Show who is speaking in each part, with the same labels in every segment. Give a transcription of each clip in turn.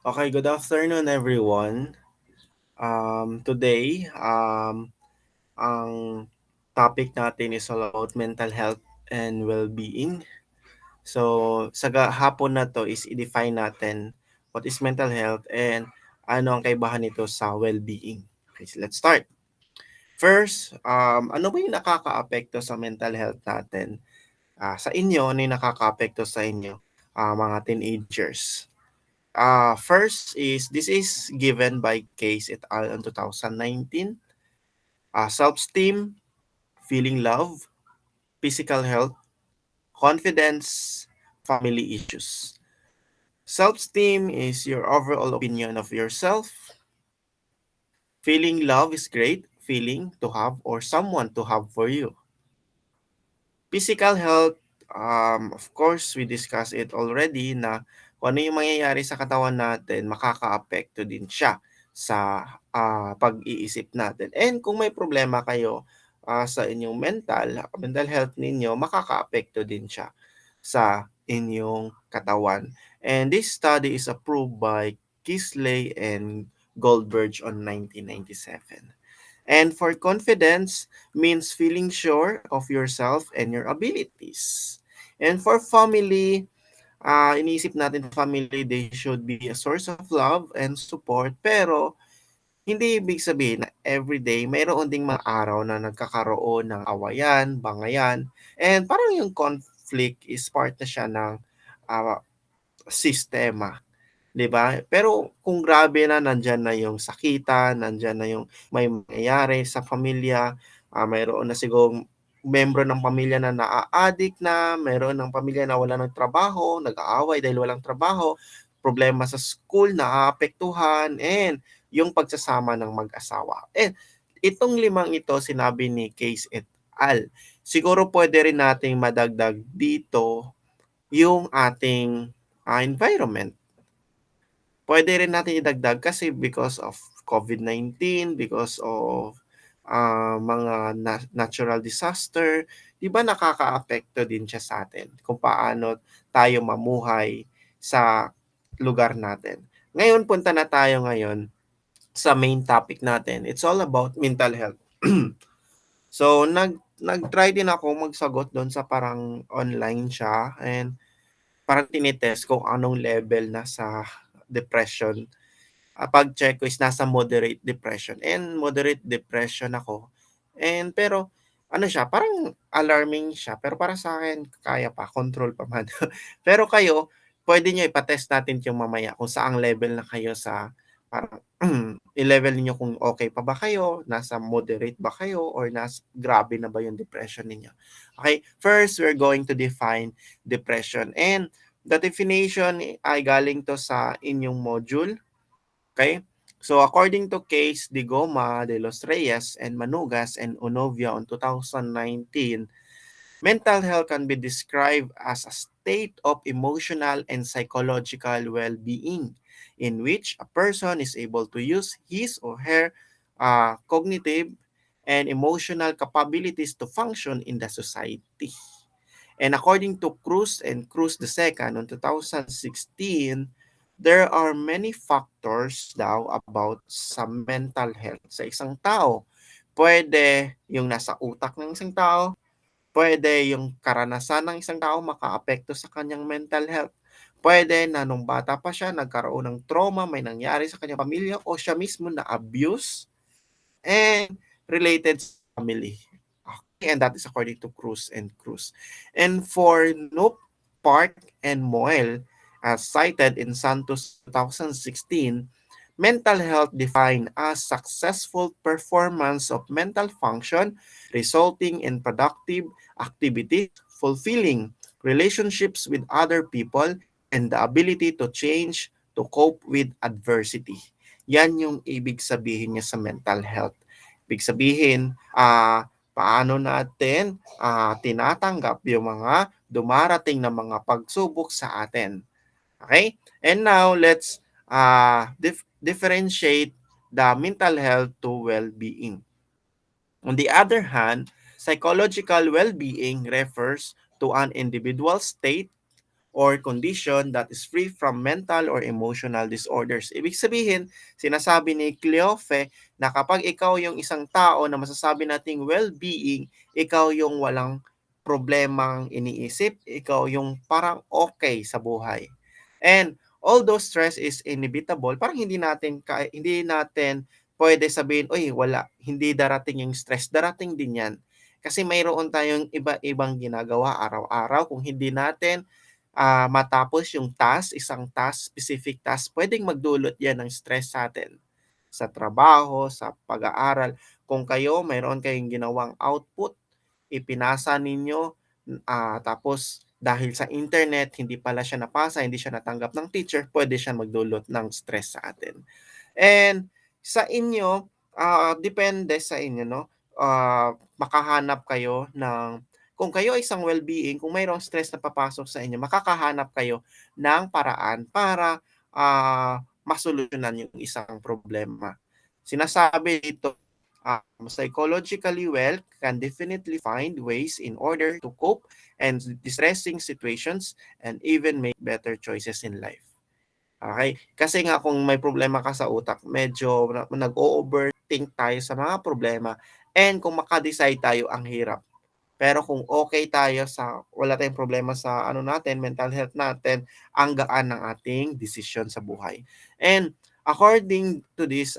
Speaker 1: Okay, good afternoon everyone. Today, ang topic natin is all about mental health and well-being. So, hapon na to is i-define natin what is mental health and ano ang kaibahan nito sa well-being. Okay, so let's start. First, ano ba yung nakakaapekto sa mental health natin? Sa inyo, ano yung nakakaapekto sa inyo, mga teenagers? First is this is given by Case et al. In 2019. Self-esteem, feeling love, physical health, confidence, family issues. Self-esteem is your overall opinion of yourself. Feeling love is great feeling to have or someone to have for you. Physical health, of course, we discussed it already na kung ano yung mangyayari sa katawan natin, makakaapekto din siya sa pag-iisip natin. And kung may problema kayo sa inyong mental health ninyo, makakaapekto din siya sa inyong katawan. And this study is approved by Kisley and Goldberg on 1997. And for confidence means feeling sure of yourself and your abilities. And for family, iniisip natin family, they should be a source of love and support. Pero hindi ibig sabihin na everyday mayroon ding mga araw na nagkakaroon ng awayan, bangayan, and parang yung conflict is part na siya ng ah, sistema. 'Di ba? Pero kung grabe na nandiyan na yung sakitan, nandiyan na yung may mangyayari sa pamilya, mayroon na sigurong miyembro ng pamilya na naa-addict na, mayroon ng pamilya na wala ng trabaho, nag-aaway dahil walang trabaho, problema sa school, naaapektuhan, and yung pagsasama ng mag-asawa. And itong limang ito sinabi ni Case et al. Siguro pwede rin nating madagdag dito yung ating environment. Pwede rin natin idagdag kasi because of COVID-19, because of mga natural disaster, 'di ba nakakaapekto din siya sa atin kung paano tayo mamuhay sa lugar natin. Ngayon, punta na tayo ngayon sa main topic natin. It's all about mental health. So, nag-try din ako magsagot doon sa parang online siya and parang tinitest kung anong level na sa depression. Pag-check ko is nasa moderate depression and moderate depression ako. And pero ano siya, parang alarming siya pero para sa akin kaya pa, control pa man. Pero kayo, pwede niyo ipa-test natin yung mamaya kung saang level na kayo sa parang i-level niyo kung okay pa ba kayo, nasa moderate ba kayo, or grabe na ba yung depression ninyo. Okay, first we're going to define depression. And the definition ay galing to sa inyong module. Okay? So according to Case de Goma, de los Reyes, and Manugas and Onovia on 2019, mental health can be described as a state of emotional and psychological well-being in which a person is able to use his or her cognitive and emotional capabilities to function in the society. And according to Cruz and Cruz II on 2016, there are many factors daw about sa mental health sa isang tao. Pwede yung nasa utak ng isang tao, pwede yung karanasan ng isang tao makaapekto sa kanyang mental health. Pwede na nung bata pa siya, nagkaroon ng trauma, may nangyari sa kanyang pamilya, o siya mismo na abuse and related sa family. Okay, and that is according to Cruz and Cruz. And for Noop, Park, and Moel, as cited in Santos 2016, mental health defined as successful performance of mental function resulting in productive activities, fulfilling relationships with other people, and the ability to change to cope with adversity. Yan yung ibig sabihin niya sa mental health. Ibig sabihin, paano natin tinatanggap yung mga dumarating na mga pagsubok sa atin. Okay? And now, let's differentiate the mental health to well-being. On the other hand, psychological well-being refers to an individual state or condition that is free from mental or emotional disorders. Ibig sabihin, sinasabi ni Cleofe na kapag ikaw yung isang tao na masasabi nating well-being, ikaw yung walang problemang iniisip, ikaw yung parang okay sa buhay. And although stress is inevitable, parang hindi natin pwede sabihin, "Uy, wala, hindi darating yung stress." Darating din 'yan. Kasi mayroon tayong iba-ibang ginagawa araw-araw. Kung hindi natin matapos yung task, isang task, specific task, pwedeng magdulot yan ng stress sa atin. Sa trabaho, sa pag-aaral. Kung kayo, mayroon kayong ginawang output, ipinasa ninyo, tapos dahil sa internet, hindi pala siya napasa, hindi siya natanggap ng teacher, pwede siya magdulot ng stress sa atin. And sa inyo, depende sa inyo, no? Makahanap kayo ng kung kayo ay isang well-being, kung mayroong stress na papasok sa inyo, makakahanap kayo ng paraan para masolusyunan yung isang problema. Sinasabi dito, psychologically well can definitely find ways in order to cope and distressing situations and even make better choices in life. Okay? Kasi nga kung may problema ka sa utak, medyo nag-o-overthink tayo sa mga problema and kung maka-decide tayo, ang hirap. Pero kung okay tayo sa wala tayong problema sa ano natin, mental health natin, ang gaan ng ating desisyon sa buhay. And according to this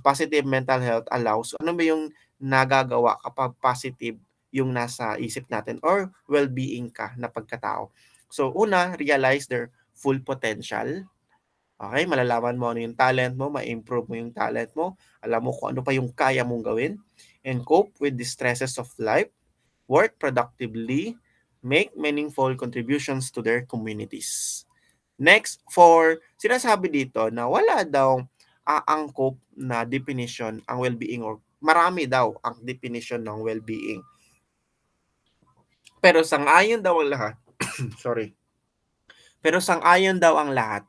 Speaker 1: positive mental health allows, ano ba yung nagagawa kapag positive yung nasa isip natin or well-being ka na pagkatao. So una, realize their full potential. Okay, malalaman mo ano yung talent mo, ma-improve mo yung talent mo, alam mo kung ano pa yung kaya mong gawin, and cope with the stresses of life, work productively, make meaningful contributions to their communities. Next, sinasabi dito na wala daw angkop na definition ang well-being or marami daw ang definition ng well-being. Pero sang-ayon daw ang lahat, sorry. Pero sang-ayon daw ang lahat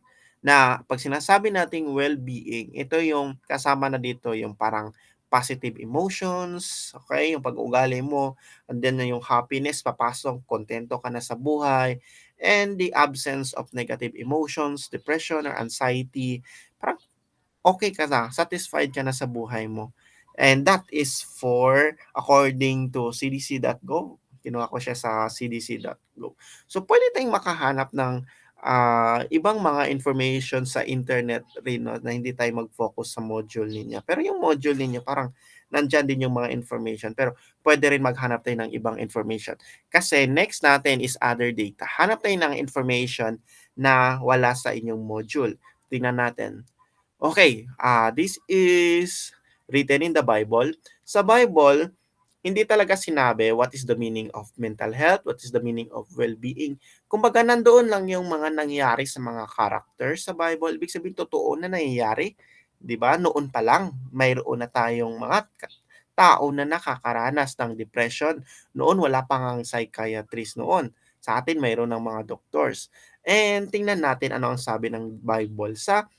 Speaker 1: na pag sinasabi nating well-being, ito yung kasama na dito yung parang positive emotions, okay? Yung pag-uugali mo, and then yung happiness, papasok, kontento ka na sa buhay, and the absence of negative emotions, depression or anxiety, parang okay ka na, satisfied ka na sa buhay mo. And that is for according to cdc.gov. Kinuha ko siya sa cdc.gov. So, pwede tayong makahanap ng ibang mga information sa internet rin, no, na hindi tayo mag-focus sa module niya. Pero yung module niya parang nandyan din yung mga information. Pero pwede rin maghanap tayo ng ibang information. Kasi next natin is other data. Hanap tayo ng information na wala sa inyong module. Tingnan natin. Okay, this is written in the Bible. Sa Bible, hindi talaga sinabi what is the meaning of mental health, what is the meaning of well-being. Kumbaga nandoon lang yung mga nangyayari sa mga characters sa Bible. Ibig sabihin totoo na nangyayari, 'di ba? Noon pa lang mayroon na tayong mga tao na nakakaranas ng depression. Noon wala pa ngang psychiatrist noon. Sa atin mayroon ng mga doctors. And tingnan natin ano ang sabi ng Bible sa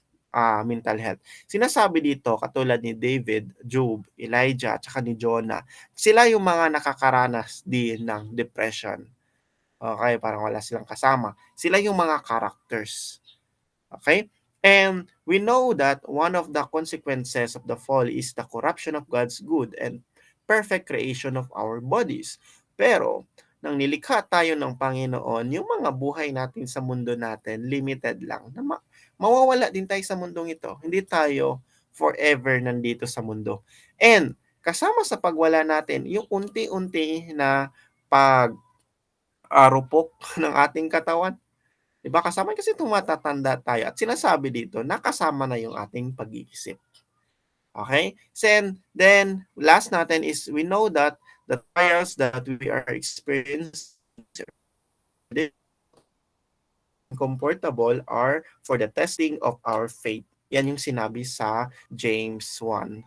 Speaker 1: mental health. Sinasabi dito katulad ni David, Job, Elijah, at saka ni Jonah, sila yung mga nakakaranas din ng depression. Okay, parang wala silang kasama. Sila yung mga characters. Okay? And we know that one of the consequences of the fall is the corruption of God's good and perfect creation of our bodies. Pero, nang nilikha tayo ng Panginoon, yung mga buhay natin sa mundo natin, limited lang. Mawawala din tayo sa mundong ito. Hindi tayo forever nandito sa mundo. And, kasama sa pagwala natin, yung unti-unti na pag-arupok ng ating katawan. Diba kasama kasi tumatatanda tayo at sinasabi dito nakasama na yung ating pag-iisip. Okay? Then last natin is we know that the trials that we are experiencing comfortable are for the testing of our faith. Yan yung sinabi sa James 1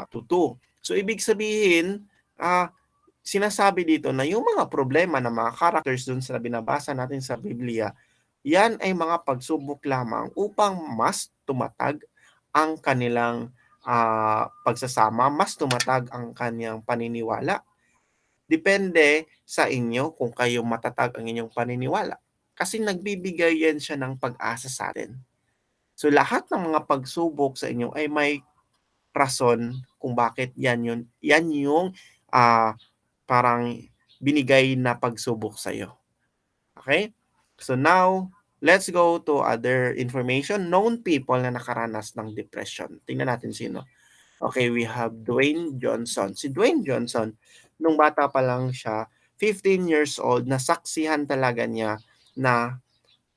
Speaker 1: to 2. So ibig sabihin, sinasabi dito na yung mga problema ng mga characters dun sa binabasa natin sa Biblia, yan ay mga pagsubok lamang upang mas tumatag ang kanilang pagsasama, mas tumatag ang kanyang paniniwala. Depende sa inyo kung kayo matatag ang inyong paniniwala. kasi nagbibigay yan siya ng pag-asa sa atin. So lahat ng mga pagsubok sa inyo ay may rason kung bakit yan yung ah, parang binigay na pagsubok sa iyo. Okay? So now, let's go to other information. Known people na nakaranas ng depression. Tingnan natin sino. Okay, we have Dwayne Johnson. Si Dwayne Johnson, nung bata pa lang siya, 15 years old, nasaksihan talaga niya na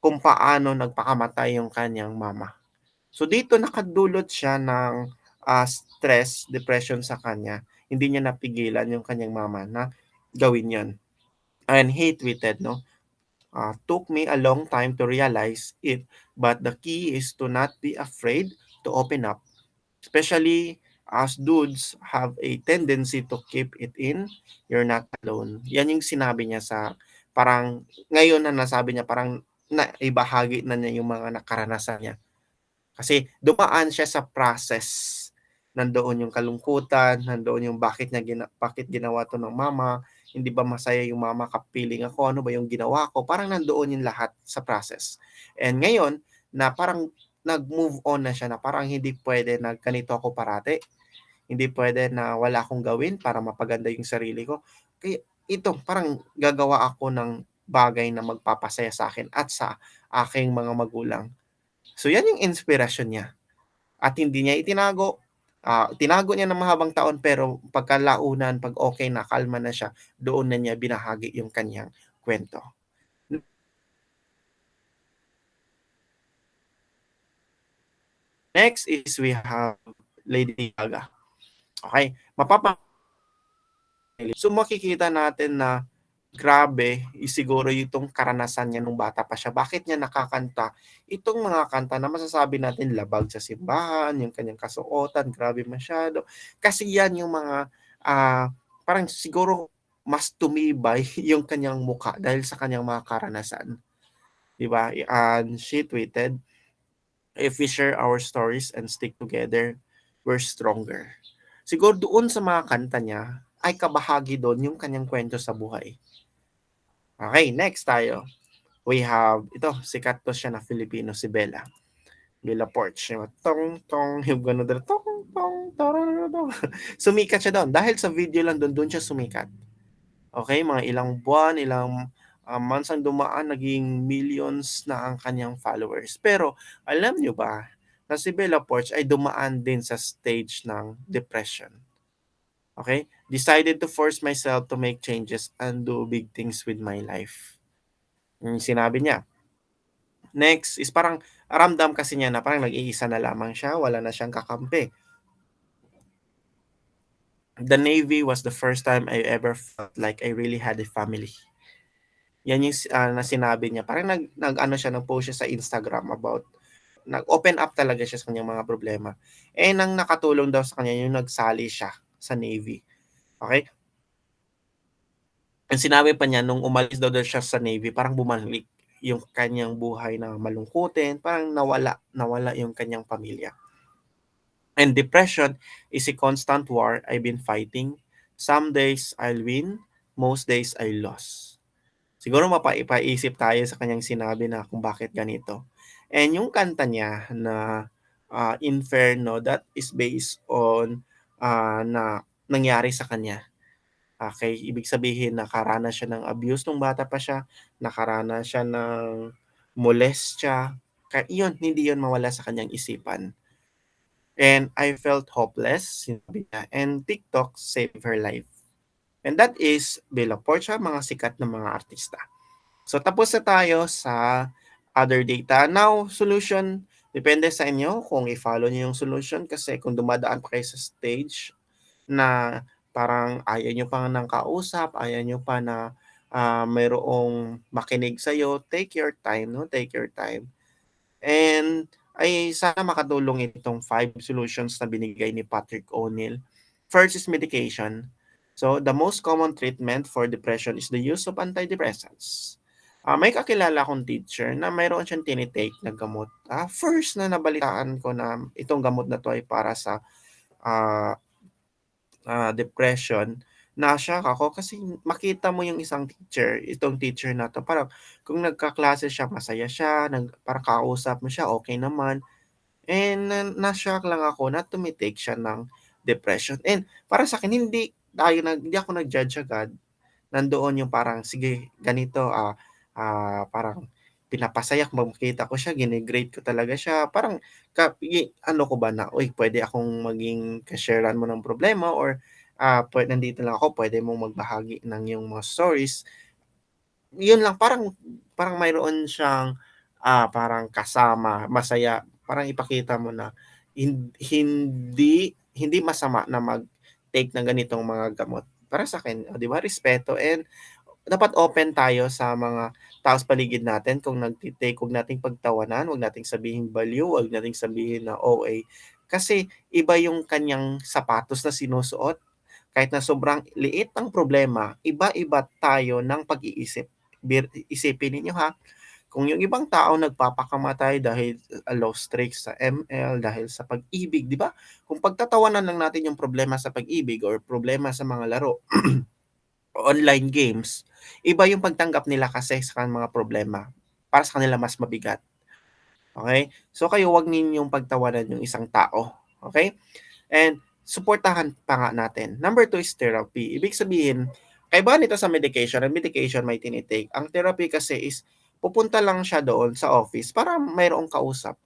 Speaker 1: kung paano nagpakamatay yung kanyang mama. So dito nakadulot siya ng stress, depression sa kanya. Hindi niya napigilan yung kanyang mama na gawin yon. And he tweeted, no? Took me a long time to realize it, but the key is to not be afraid to open up. Especially as dudes have a tendency to keep it in, you're not alone. Yan yung sinabi niya sa parang ngayon na nasabi niya parang naibahagi na niya yung mga nakaranasan niya. Kasi dumaan siya sa process. Nandoon yung kalungkutan, nandoon yung bakit ginawa to ng mama, hindi ba masaya yung mama kapiling ako, ano ba yung ginawa ko, parang nandoon yung lahat sa process. And ngayon, na parang nag-move on na siya na parang hindi pwede na ganito ako parati. Hindi pwede na wala akong gawin para mapaganda yung sarili ko. Kaya ito, parang gagawa ako ng bagay na magpapasaya sa akin at sa aking mga magulang. So yan yung inspirasyon niya. At hindi niya itinago. Tinago niya ng mahabang taon pero pagkalaunan, pag okay na, kalma na siya, doon na niya binahagi yung kanyang kwento. Next is we have Lady Gaga. Okay, so makikita natin na grabe, siguro itong karanasan niya nung bata pa siya. Bakit niya nakakanta itong mga kanta na masasabi natin labag sa simbahan, yung kanyang kasuotan, grabe masyado. Kasi yan yung mga parang siguro mas tumibay yung kanyang mukha dahil sa kanyang mga karanasan. 'Di ba? And she tweeted, "If we share our stories and stick together, we're stronger." Siguro doon sa mga kanta niya ay kabahagi doon yung kanyang kwento sa buhay. Okay, next tayo. We have, ito, sikat to siya na Filipino, si Bella. Bella Porch. Yung tong, tong, yung gano'n doon, tong, tong, tong, tong. Sumikat siya doon. Dahil sa video lang doon siya sumikat. Okay, mga ilang buwan, ilang months ang dumaan, naging millions na ang kanyang followers. Pero, alam nyo ba, na si Bella Porch ay dumaan din sa stage ng depression. Okay? Decided to force myself to make changes and do big things with my life. Yung sinabi niya. Next is parang ramdam kasi niya na parang nag-iisa na lamang siya, wala na siyang kakampi. The Navy was the first time I ever felt like I really had a family. Yan yung na sinabi niya. Parang nag-ano siya, nag-post siya sa Instagram about, nag-open up talaga siya sa kanyang mga problema. Nang nakatulong daw sa kanya yung nagsali siya sa Navy. Okay? Ang sinabi pa niya, nung umalis daw siya sa Navy, parang bumalik yung kanyang buhay na malungkutin, parang nawala yung kanyang pamilya. And depression is a constant war I've been fighting. Some days I'll win, most days I lose. Siguro mapaipaisip tayo sa kanyang sinabi na kung bakit ganito. And yung kanta niya na Inferno, that is based on na nangyari sa kanya. Okay, ibig sabihin nakaranas siya ng abuse nung bata pa siya, nakaranas siya ng molestya. Kaya iyon, hindi yun mawala sa kanyang isipan. And I felt hopeless, sinabi niya, and TikTok saved her life. And that is Bella Portia, mga sikat na mga artista. So tapos na tayo sa other data. Now, solution, depende sa inyo kung i-follow niyo yung solution kasi kung dumadaan pa kayo sa stage na parang ayaw nyo pa ng kausap, ayaw nyo pa na mayroong makinig sa'yo, take your time, no? Take your time. And ay sana makatulong itong 5 solutions na binigay ni Patrick O'Neill. First is medication. So, the most common treatment for depression is the use of antidepressants. May kakilala akong teacher na mayroon siyang tinitake na gamot. First na nabalitaan ko na itong gamot na to ay para sa depression, na-shock ako kasi makita mo yung isang teacher, itong teacher na 'to parang kung nagkaklase siya masaya siya, parang kausap mo siya okey naman. And na-shock lang ako na tumitake siya ng depression and para sa'kin hindi ako nag-judge agad. Nandoon yung parang, sige ganito, parang pinapasaya ko makita ko siya, gine-grade ko talaga siya. Parang ano ko ba na, "Uy, puwede akong maging ka-share-an mo ng problema or, nandito lang ako, puwede mong magbahagi ng iyong mga stories." Yun lang, parang parang mayroon siyang, parang kasama, masaya. Parang ipakita mo na hindi hindi masama na mag-take ng ganitong mga gamot. Para sa'kin, oh, 'di ba, respeto and dapat open tayo sa mga tao sa paligid natin kung nagte-take, huwag nating pagtawanan, huwag nating sabihing baliw, huwag nating sabihin na OA. Kasi iba yung kanyang sapatos na sinusuot, kahit na sobrang liit ang problema, iba-iba tayo ng pag-iisip. Isipin ninyo ha, kung yung ibang tao nagpapakamatay dahil, low stakes sa ML, dahil sa pag-ibig, 'di ba? Kung pagtatawanan lang natin yung problema sa pag-ibig or problema sa mga laro, online games, iba yung pagtanggap nila kasi sa mga problema. Para sa kanila mas mabigat, okey? So kayo, wag ninyong pagtawanan yung isang tao, okey? And suportahan pa nga natin. Number 2 is therapy. Ibig sabihin, kaibahan nito sa medication, ang medication may tini-take. Ang therapy kasi is pupunta lang siya doon sa office para mayroong kausap.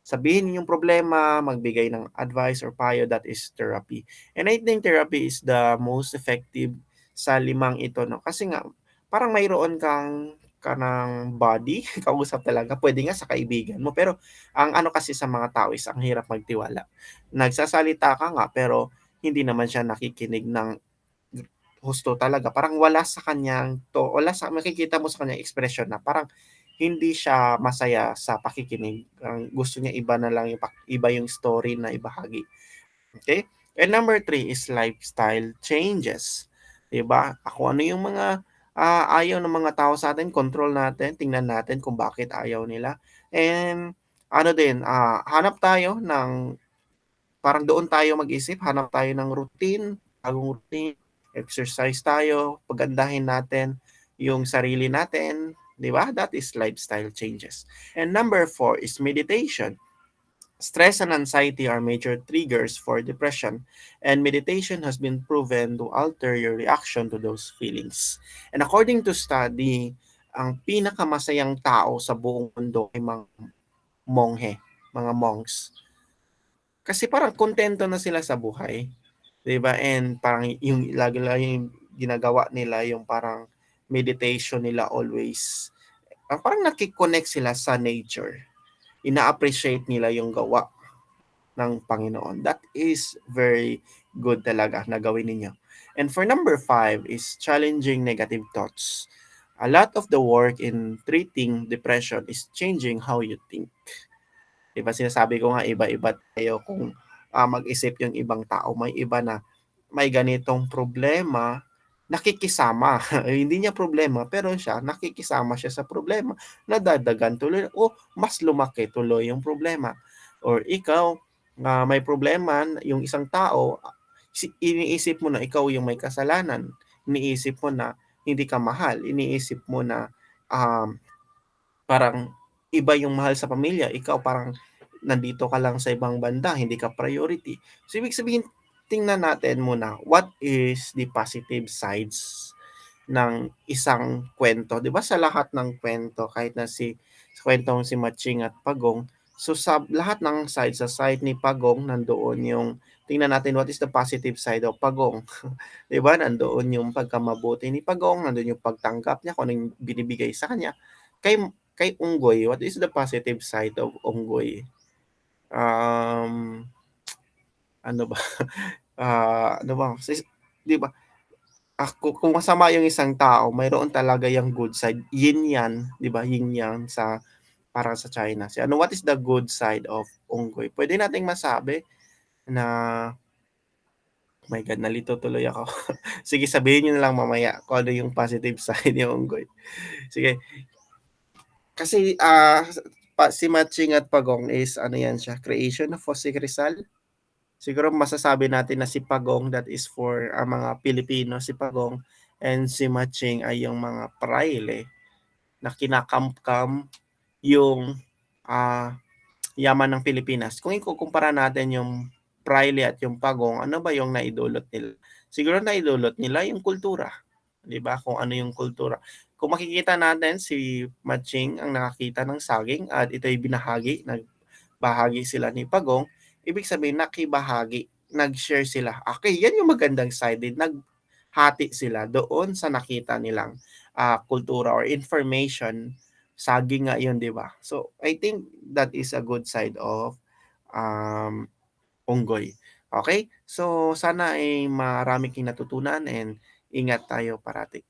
Speaker 1: Sabihin yung problema, magbigay ng advice or payo, that is therapy. And I think therapy is the most effective sa limang ito 'no, kasi nga parang mayroon ka ng buddy, kausap talaga. Puwede nga sa kaibigan mo, pero ang ano kasi sa mga tao is ang hirap magtiwala. Nagsasalita ka nga pero hindi naman siya nakikinig ng husto talaga. Parang wala sa makikita mo sa kanyang ekspresyon na parang hindi siya masaya sa pakikinig. Ang gusto niya iba na lang iba yung story na ibahagi, okay. And number 3 is lifestyle changes, 'di ba? Kung ano yung mga, ayaw ng mga tao sa atin, control natin, tingnan natin kung bakit ayaw nila. And ano din, hanap tayo ng parang doon tayo mag-isip, hanap tayo ng routine, bagong routine, exercise tayo, pagandahin natin yung sarili natin, 'di ba? That is lifestyle changes. And number 4 is meditation. Stress and anxiety are major triggers for depression, and meditation has been proven to alter your reaction to those feelings. And according to study, ang pinakamasayang tao sa buong mundo ay mga monghe, mga monks. Kasi parang kontento na sila sa buhay, 'di ba? And parang yung lagi yung ginagawa nila yung parang meditation nila always, parang naki-connect sila sa nature. Ina-appreciate nila yung gawa ng Panginoon. That is very good talaga na gawin ninyo. And for number 5 is challenging negative thoughts. A lot of the work in treating depression is changing how you think. 'Di ba sinasabi ko nga iba-iba tayo kung, mag-isip yung ibang tao. May iba na may ganitong problema, nakikisama. Hindi niya problema pero siya nakikisama siya sa problema, nadadagan tuloy o mas lumaki tuloy yung problema. Or ikaw, may problema yung isang tao, iniisip mo na ikaw yung may kasalanan, iniisip mo na hindi ka mahal, iniisip mo na, um parang iba yung mahal sa pamilya, ikaw parang nandito ka lang sa ibang banda, hindi ka priority. So, ibig sabihin, tingnan natin muna what is the positive sides ng isang kwento. 'Di ba sa lahat ng kwento, kahit na sa kwentong si Matching at Pagong, so sa lahat ng side, sa side ni Pagong nandoon yung tingnan natin what is the positive side of Pagong. 'Di ba nandoon yung pagkamabuti ni Pagong, nandoon yung pagtanggap niya kung ano yung binibigay sa kanya. Kay kay Unggoy, what is the positive side of Unggoy? Um, ano ba, ano ba, 'di ba, kung masama yung isang tao, mayroon talaga yang good side, yin yan, 'di ba, yin yang sa para sa China. So ano, what is the good side of Unggoy? Puwede nating masabi na, oh my God, nalito tuloy ako. Sige, sabihin niyo na lang mamaya kung ano yung positive side ni Unggoy. Sige. Kasi, si Matching at Pagong is ano yan siya, creation of Jose Rizal. Siguro masasabi natin na si Pagong, that is for, mga Pilipino, si Pagong and si Matching ay yung mga praile na kinakamkam yung, ah, yaman ng Pilipinas. Kung ikukumpara natin yung praile at yung Pagong, ano ba yung naidulot nila? Siguro naidulot nila yung kultura, 'di ba? Kung ano yung kultura. Kung makikita natin si Matching ang nakakita ng saging at ito'y binahagi, nagbahagi sila ni Pagong, ibig sabihin nakibahagi, nag-share sila. Okay, yan yung magandang side din, naghati sila doon sa nakita nilang, kultura or information. Saging nga yun, 'di ba? So, I think that is a good side of, um, Unggoy. Okay, so sana ay marami kang natutunan and ingat tayo parati.